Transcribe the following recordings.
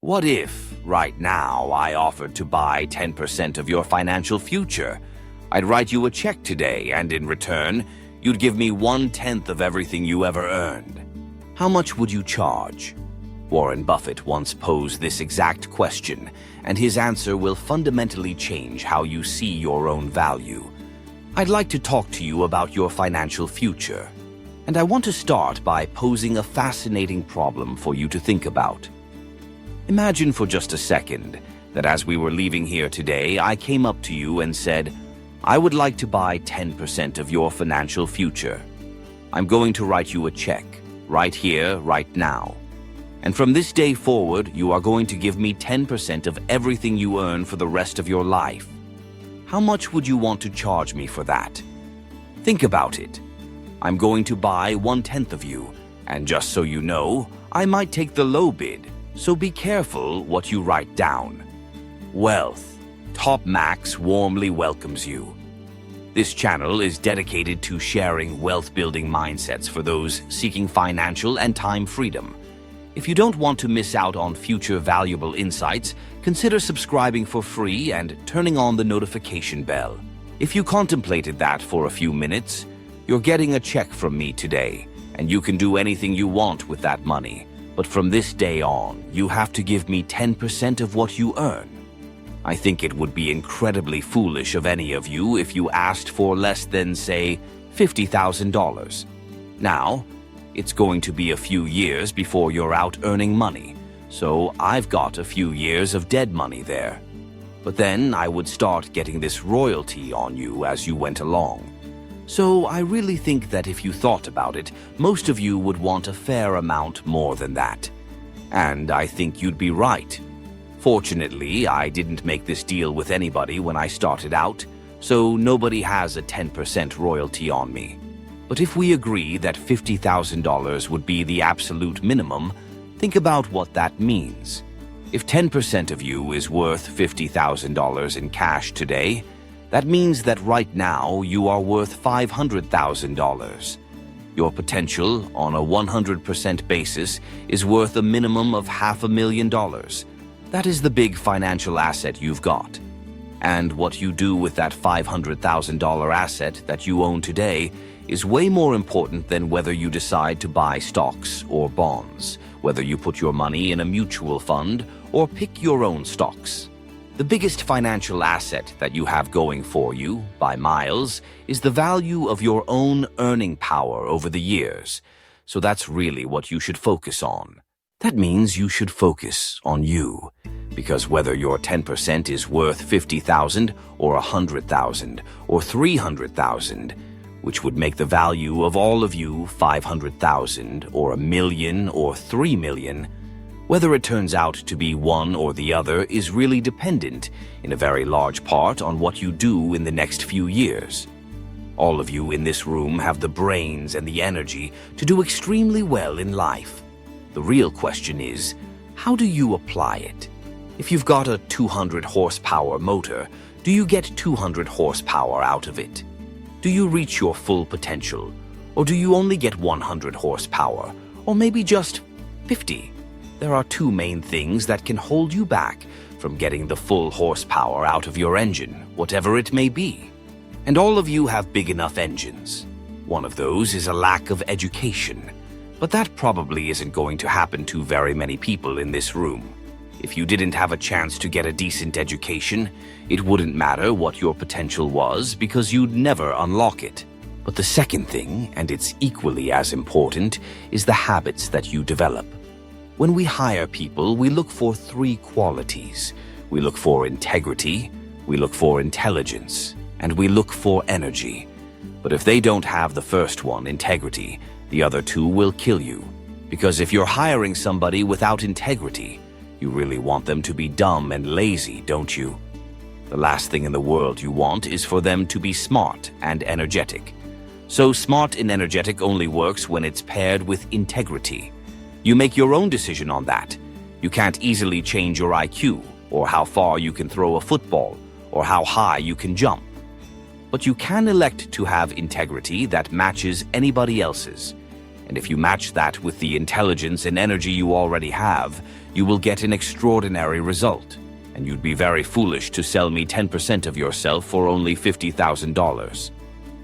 What if, right now, I offered to buy 10% of your financial future? I'd write you a check today, and in return, you'd give me 1/10 of everything you ever earned. How much would you charge? Warren Buffett once posed this exact question, and his answer will fundamentally change how you see your own value. I'd like to talk to you about your financial future, and I want to start by posing a fascinating problem for you to think about. Imagine for just a second that as we were leaving here today, I came up to you and said, I would like to buy 10% of your financial future. I'm going to write you a check, right here, right now. And from this day forward, you are going to give me 10% of everything you earn for the rest of your life. How much would you want to charge me for that? Think about it. I'm going to buy 1/10 of you, and just so you know, I might take the low bid, so be careful what you write down. Wealth Topmax warmly welcomes you. This channel is dedicated to sharing wealth-building mindsets for those seeking financial and time freedom. If you don't want to miss out on future valuable insights, consider subscribing for free and turning on the notification bell. If you contemplated that for a few minutes, you're getting a check from me today, and you can do anything you want with that money. But from this day on, you have to give me 10% of what you earn. I think it would be incredibly foolish of any of you if you asked for less than, say, $50,000. Now, it's going to be a few years before you're out earning money, so I've got a few years of dead money there. But then I would start getting this royalty on you as you went along. So I really think that if you thought about it, most of you would want a fair amount more than that. And I think you'd be right. Fortunately, I didn't make this deal with anybody when I started out, so nobody has a 10% royalty on me. But if we agree that $50,000 would be the absolute minimum, think about what that means. If 10% of you is worth $50,000 in cash today, that means that right now you are worth $500,000. Your potential on a 100% basis is worth a minimum of $500,000. That is the big financial asset you've got. And what you do with that $500,000 asset that you own today is way more important than whether you decide to buy stocks or bonds, whether you put your money in a mutual fund or pick your own stocks. The biggest financial asset that you have going for you, by miles, is the value of your own earning power over the years. So that's really what you should focus on. That means you should focus on you, because whether your 10% is worth $50,000 or $100,000 or $300,000, which would make the value of all of you $500,000 or $1 million or $3 million, whether it turns out to be one or the other is really dependent in a very large part on what you do in the next few years. All of you in this room have the brains and the energy to do extremely well in life. The real question is, how do you apply it? If you've got a 200 horsepower motor, do you get 200 horsepower out of it? Do you reach your full potential? Or do you only get 100 horsepower? Or maybe just 50? There are two main things that can hold you back from getting the full horsepower out of your engine, whatever it may be. And all of you have big enough engines. One of those is a lack of education. But that probably isn't going to happen to very many people in this room. If you didn't have a chance to get a decent education, it wouldn't matter what your potential was because you'd never unlock it. But the second thing, and it's equally as important, is the habits that you develop. When we hire people, we look for three qualities. We look for integrity, we look for intelligence, and we look for energy. But if they don't have the first one, integrity, the other two will kill you. Because if you're hiring somebody without integrity, you really want them to be dumb and lazy, don't you? The last thing in the world you want is for them to be smart and energetic. So smart and energetic only works when it's paired with integrity. You make your own decision on that. You can't easily change your IQ, or how far you can throw a football, or how high you can jump. But you can elect to have integrity that matches anybody else's. And if you match that with the intelligence and energy you already have, you will get an extraordinary result. And you'd be very foolish to sell me 10% of yourself for only $50,000.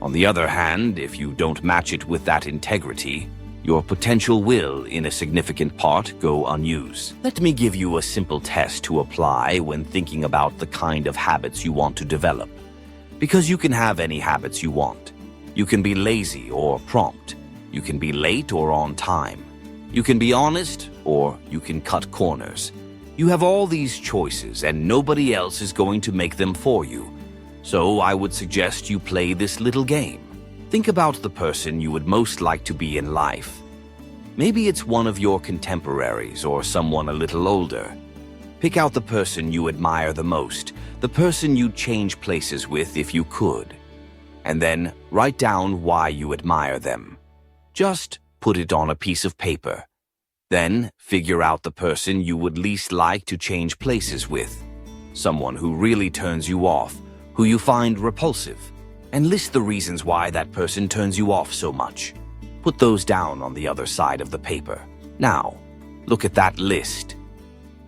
On the other hand, if you don't match it with that integrity, your potential will, in a significant part, go unused. Let me give you a simple test to apply when thinking about the kind of habits you want to develop. Because you can have any habits you want. You can be lazy or prompt. You can be late or on time. You can be honest or you can cut corners. You have all these choices and nobody else is going to make them for you. So I would suggest you play this little game. Think about the person you would most like to be in life. Maybe it's one of your contemporaries or someone a little older. Pick out the person you admire the most, the person you'd change places with if you could. And then write down why you admire them. Just put it on a piece of paper. Then figure out the person you would least like to change places with. Someone who really turns you off, who you find repulsive, and list the reasons why that person turns you off so much. Put those down on the other side of the paper. Now, look at that list.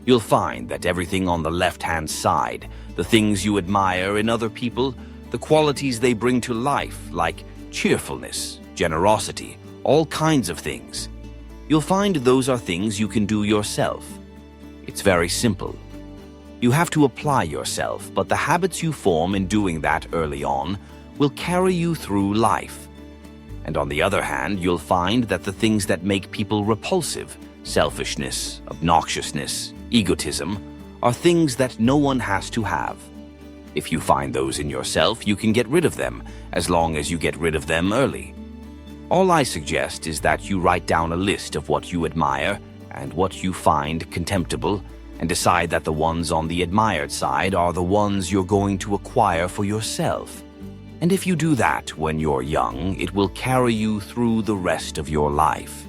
You'll find that everything on the left-hand side, the things you admire in other people, the qualities they bring to life, like cheerfulness, generosity, all kinds of things. You'll find those are things you can do yourself. It's very simple. You have to apply yourself, but the habits you form in doing that early on will carry you through life. And on the other hand, you'll find that the things that make people repulsive, selfishness, obnoxiousness, egotism, are things that no one has to have. If you find those in yourself, you can get rid of them, as long as you get rid of them early. All I suggest is that you write down a list of what you admire and what you find contemptible, and decide that the ones on the admired side are the ones you're going to acquire for yourself. And if you do that when you're young, it will carry you through the rest of your life.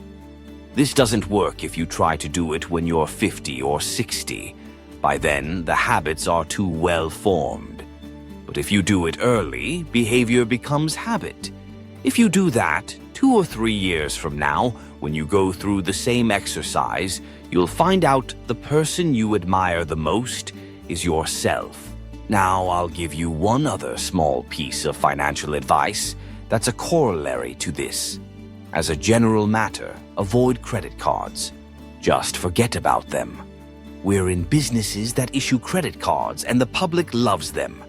This doesn't work if you try to do it when you're 50 or 60. By then, the habits are too well formed. But if you do it early, behavior becomes habit. If you do that, 2 or 3 years from now, when you go through the same exercise, you'll find out the person you admire the most is yourself. Now I'll give you one other small piece of financial advice that's a corollary to this. As a general matter, avoid credit cards. Just forget about them. We're in businesses that issue credit cards and the public loves them.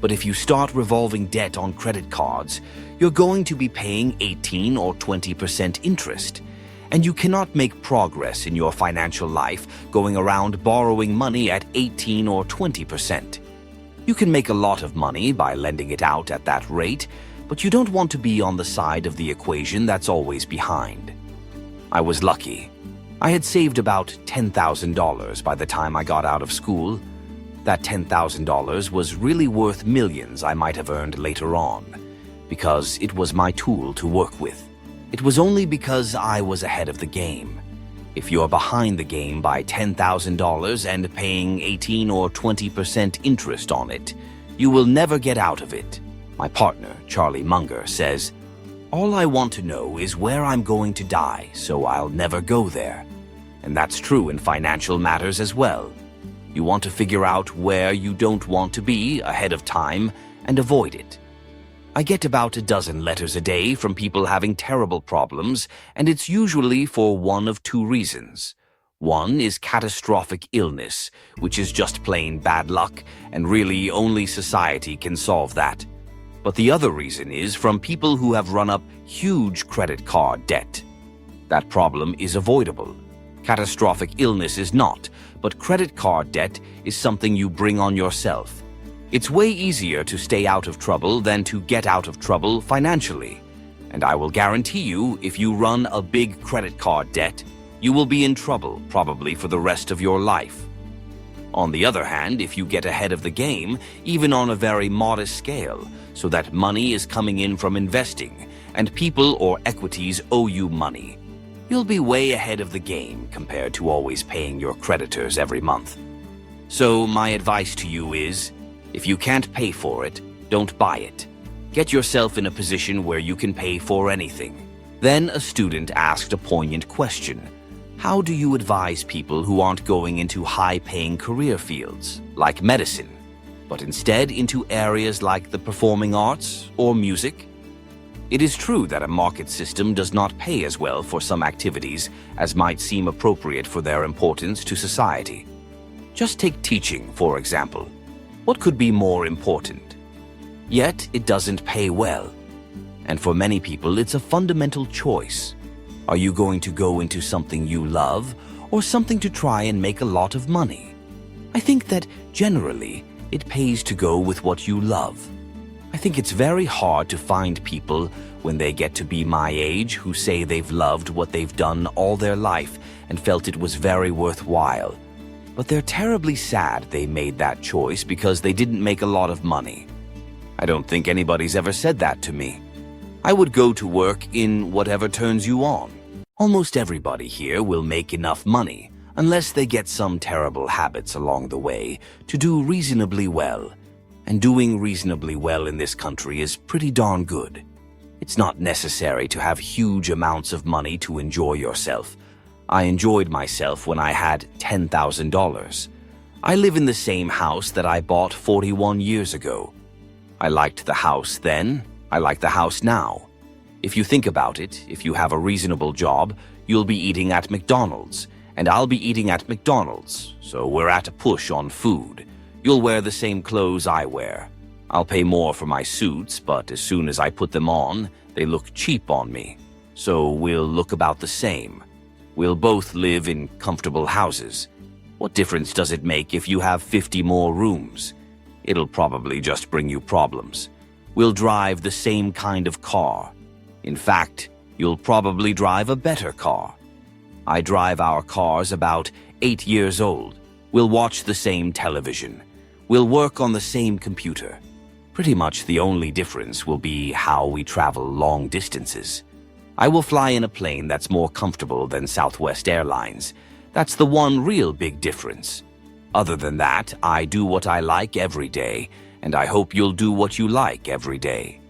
But if you start revolving debt on credit cards, you're going to be paying 18 or 20% interest. And you cannot make progress in your financial life going around borrowing money at 18 or 20%. You can make a lot of money by lending it out at that rate, but you don't want to be on the side of the equation that's always behind. I was lucky. I had saved about $10,000 by the time I got out of school. That $10,000 was really worth millions I might have earned later on, because it was my tool to work with. It was only because I was ahead of the game. If you're behind the game by $10,000 and paying 18 or 20% interest on it, you will never get out of it. My partner, Charlie Munger, says, "All I want to know is where I'm going to die, so I'll never go there." And that's true in financial matters as well. You want to figure out where you don't want to be ahead of time and avoid it. I get about a dozen letters a day from people having terrible problems, and it's usually for one of two reasons. One is catastrophic illness, which is just plain bad luck, and really only society can solve that. But the other reason is from people who have run up huge credit card debt. That problem is avoidable. Catastrophic illness is not, but credit card debt is something you bring on yourself. It's way easier to stay out of trouble than to get out of trouble financially. And I will guarantee you, if you run a big credit card debt, you will be in trouble probably for the rest of your life. On the other hand, if you get ahead of the game, even on a very modest scale, so that money is coming in from investing, and people or equities owe you money, you'll be way ahead of the game compared to always paying your creditors every month. So my advice to you is, if you can't pay for it, don't buy it. Get yourself in a position where you can pay for anything. Then a student asked a poignant question. How do you advise people who aren't going into high-paying career fields, like medicine, but instead into areas like the performing arts or music? It is true that a market system does not pay as well for some activities as might seem appropriate for their importance to society. Just take teaching, for example. What could be more important? Yet it doesn't pay well. And for many people, it's a fundamental choice. Are you going to go into something you love or something to try and make a lot of money? I think that generally it pays to go with what you love. I think it's very hard to find people when they get to be my age who say they've loved what they've done all their life and felt it was very worthwhile. But they're terribly sad they made that choice because they didn't make a lot of money. I don't think anybody's ever said that to me. I would go to work in whatever turns you on. Almost everybody here will make enough money, unless they get some terrible habits along the way, to do reasonably well. And doing reasonably well in this country is pretty darn good. It's not necessary to have huge amounts of money to enjoy yourself. I enjoyed myself when I had $10,000. I live in the same house that I bought 41 years ago. I liked the house then. I like the house now. If you think about it, if you have a reasonable job, you'll be eating at McDonald's, and I'll be eating at McDonald's, so we're at a push on food. You'll wear the same clothes I wear. I'll pay more for my suits, but as soon as I put them on, they look cheap on me. So we'll look about the same. We'll both live in comfortable houses. What difference does it make if you have 50 more rooms? It'll probably just bring you problems. We'll drive the same kind of car. In fact, you'll probably drive a better car. I drive our cars about 8 years old. We'll watch the same television. We'll work on the same computer. Pretty much the only difference will be how we travel long distances. I will fly in a plane that's more comfortable than Southwest Airlines. That's the one real big difference. Other than that, I do what I like every day, and I hope you'll do what you like every day.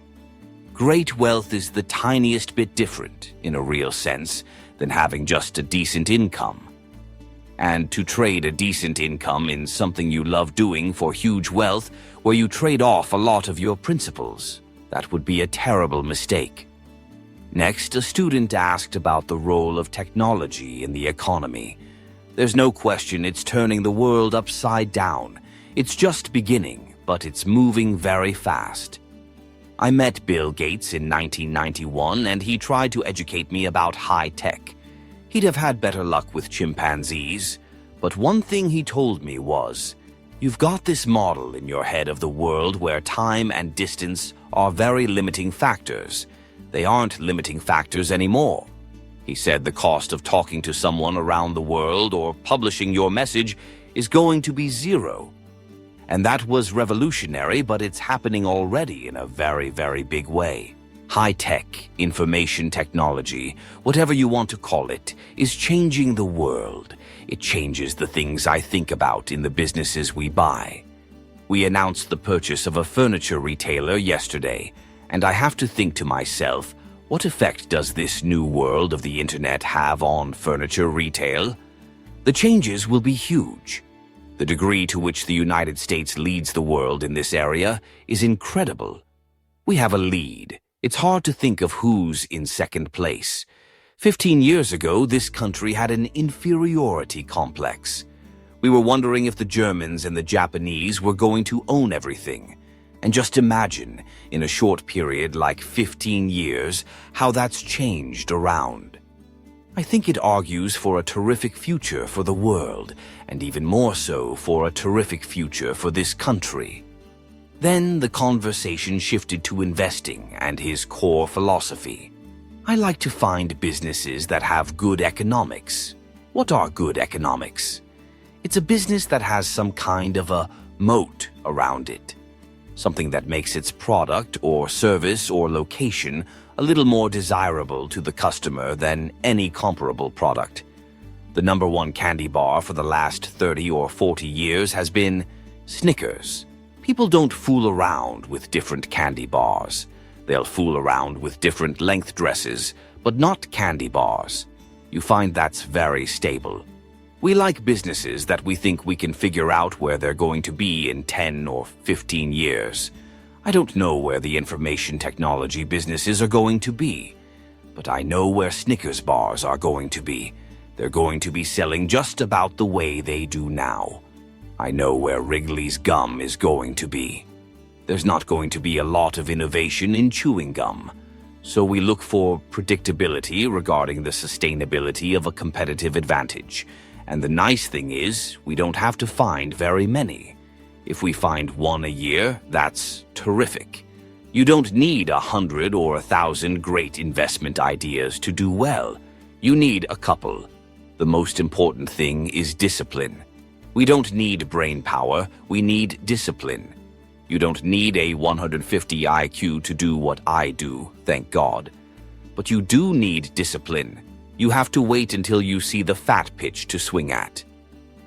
Great wealth is the tiniest bit different, in a real sense, than having just a decent income. And to trade a decent income in something you love doing for huge wealth, where you trade off a lot of your principles, that would be a terrible mistake. Next, a student asked about the role of technology in the economy. There's no question it's turning the world upside down. It's just beginning, but it's moving very fast. I met Bill Gates in 1991, and he tried to educate me about high tech. He'd have had better luck with chimpanzees, but one thing he told me was, you've got this model in your head of the world where time and distance are very limiting factors. They aren't limiting factors anymore. He said the cost of talking to someone around the world or publishing your message is going to be zero. And that was revolutionary, but it's happening already in a very, very big way. High-tech, information technology, whatever you want to call it, is changing the world. It changes the things I think about in the businesses we buy. We announced the purchase of a furniture retailer yesterday, and I have to think to myself, what effect does this new world of the internet have on furniture retail? The changes will be huge. The degree to which the United States leads the world in this area is incredible. We have a lead. It's hard to think of who's in second place. 15 years ago, this country had an inferiority complex. We were wondering if the Germans and the Japanese were going to own everything. And just imagine, in a short period like 15 years, how that's changed around. I think it argues for a terrific future for the world, and even more so for a terrific future for this country. Then the conversation shifted to investing and his core philosophy. I like to find businesses that have good economics. What are good economics? It's a business that has some kind of a moat around it. Something that makes its product or service or location a little more desirable to the customer than any comparable product. The number one candy bar for the last 30 or 40 years has been Snickers. People don't fool around with different candy bars. They'll fool around with different length dresses, but not candy bars. You find that's very stable. We like businesses that we think we can figure out where they're going to be in 10 or 15 years. I don't know where the information technology businesses are going to be, but I know where Snickers bars are going to be. They're going to be selling just about the way they do now. I know where Wrigley's gum is going to be. There's not going to be a lot of innovation in chewing gum, so we look for predictability regarding the sustainability of a competitive advantage. And the nice thing is, we don't have to find very many. If we find one a year, that's terrific. You don't need 100 or 1,000 great investment ideas to do well. You need a couple. The most important thing is discipline. We don't need brain power, we need discipline. You don't need a 150 IQ to do what I do, thank God. But you do need discipline. You have to wait until you see the fat pitch to swing at.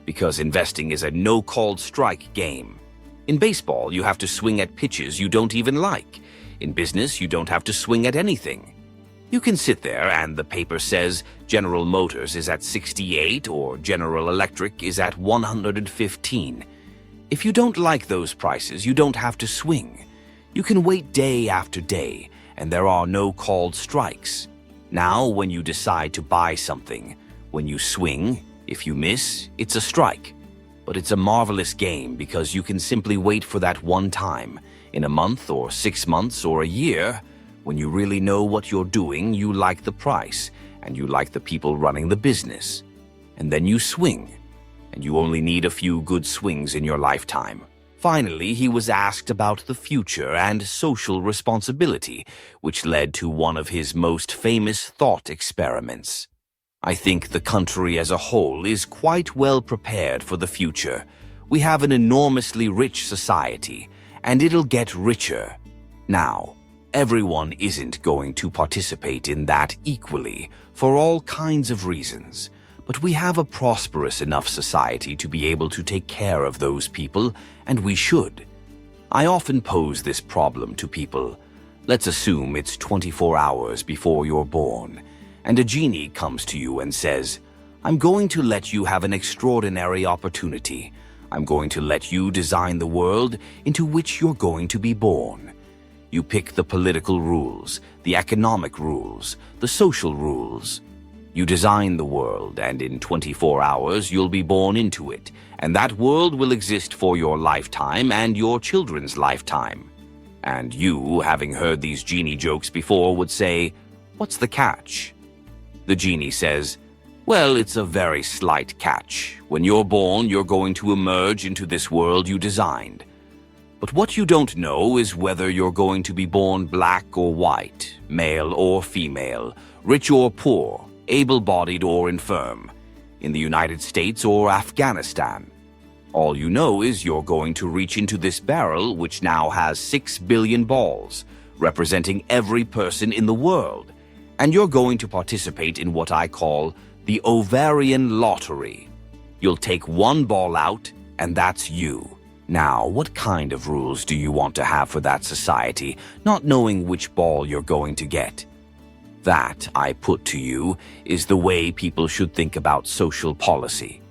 Because investing is a no-called strike game. In baseball, you have to swing at pitches you don't even like. In business, you don't have to swing at anything. You can sit there and the paper says General Motors is at 68 or General Electric is at 115. If you don't like those prices, you don't have to swing. You can wait day after day, and there are no called strikes. Now, when you decide to buy something, when you swing, if you miss, it's a strike. But it's a marvelous game because you can simply wait for that one time, in a month or 6 months or a year, when you really know what you're doing, you like the price, and you like the people running the business. And then you swing, and you only need a few good swings in your lifetime. Finally, he was asked about the future and social responsibility, which led to one of his most famous thought experiments. I think the country as a whole is quite well prepared for the future. We have an enormously rich society, and it'll get richer. Now, everyone isn't going to participate in that equally, for all kinds of reasons. But we have a prosperous enough society to be able to take care of those people, and we should. I often pose this problem to people. Let's assume it's 24 hours before you're born, and a genie comes to you and says, I'm going to let you have an extraordinary opportunity. I'm going to let you design the world into which you're going to be born. You pick the political rules, the economic rules, the social rules. You design the world, and in 24 hours you'll be born into it, and that world will exist for your lifetime and your children's lifetime. And you, having heard these genie jokes before, would say, what's the catch? The genie says, well, it's a very slight catch. When you're born, you're going to emerge into this world you designed. But what you don't know is whether you're going to be born black or white, male or female, rich or poor, able-bodied or infirm, in the United States or Afghanistan. All you know is you're going to reach into this barrel, which now has 6 billion balls, representing every person in the world, and you're going to participate in what I call the ovarian lottery. You'll take one ball out, and that's you. Now, what kind of rules do you want to have for that society, not knowing which ball you're going to get? That, I put to you, is the way people should think about social policy.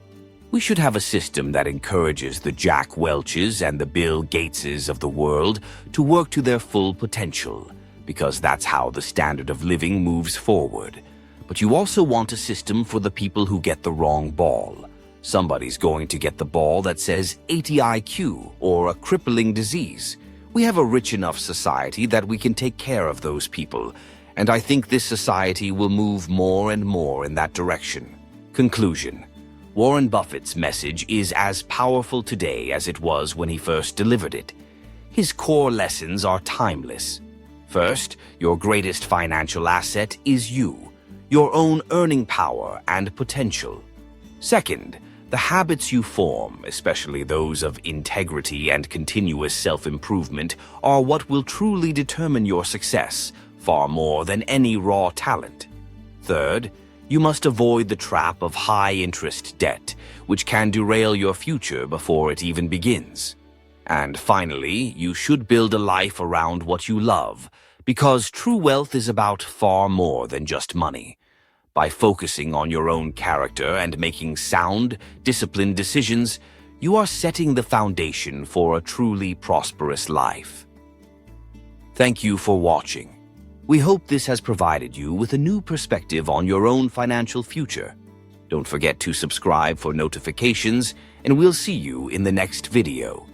We should have a system that encourages the Jack Welches and the Bill Gateses of the world to work to their full potential, because that's how the standard of living moves forward. But you also want a system for the people who get the wrong ball. Somebody's going to get the ball that says 80 IQ or a crippling disease. We have a rich enough society that we can take care of those people, and I think this society will move more and more in that direction. Conclusion. Warren Buffett's message is as powerful today as it was when he first delivered it. His core lessons are timeless. First, your greatest financial asset is you, your own earning power and potential. Second, the habits you form, especially those of integrity and continuous self-improvement, are what will truly determine your success, far more than any raw talent. Third, you must avoid the trap of high-interest debt, which can derail your future before it even begins. And finally, you should build a life around what you love, Because true wealth is about far more than just money. By focusing on your own character and making sound, disciplined decisions, you are setting the foundation for a truly prosperous life. Thank you for watching. We hope this has provided you with a new perspective on your own financial future. Don't forget to subscribe for notifications, and we'll see you in the next video.